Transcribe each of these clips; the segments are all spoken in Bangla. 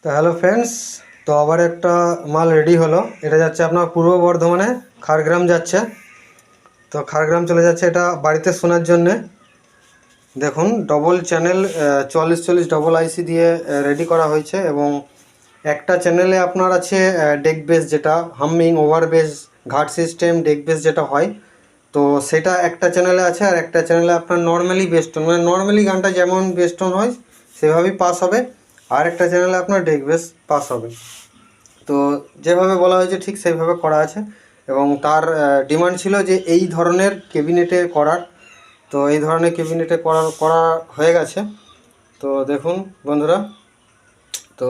তো হ্যালো ফ্রেন্ডস, তো আবার একটা মাল রেডি হলো। এটা যাচ্ছে আপনার পূর্ব বর্ধমানে খাড়গ্রাম যাচ্ছে। তো খাড়গ্রাম চলে যাচ্ছে এটা বাড়িতে শোনার জন্যে। দেখুন ডবল চ্যানেল 44 ডবল আইসি দিয়ে রেডি করা হয়েছে এবং একটা চ্যানেলে আপনার আছে ডেক বেস, যেটা হামিং ওভার বেস ঘাট সিস্টেম ডেক বেস যেটা হয়। তো সেটা একটা চ্যানেলে আছে, আর একটা চ্যানেলে আপনার নর্মালি বেস্টোন, মানে নর্মালি গানটা যেমন বেস্টোন হয় সেভাবেই পাস হবে, আর একটা চ্যানেলে আপনার ডেক বেস পাস হবে। তো যেভাবে বলা হয়েছে ঠিক সেইভাবে করা আছে এবং তার ডিমান্ড ছিল যে এই ধরনের ক্যাবিনেটে করার। তো এই ধরনের ক্যাবিনেটে করা হয়ে গেছে। তো দেখুন বন্ধুরা, তো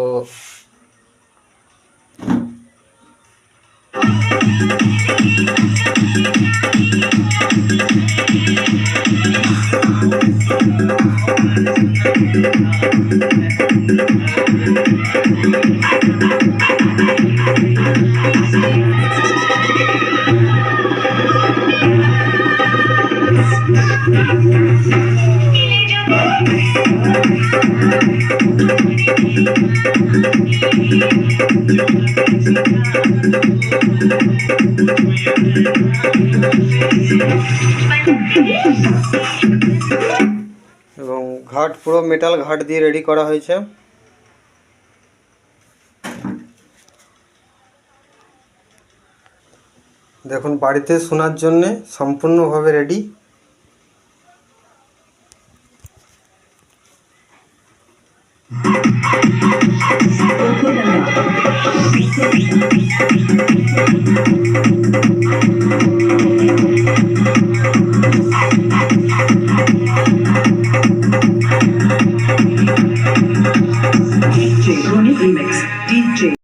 এবং ঘাট পুরো মেটাল ঘাট দিয়ে রেডি করা হয়েছে। দেখুন বাড়িতে শোনার জন্যে সম্পূর্ণভাবে রেডি। DJ Remix DJ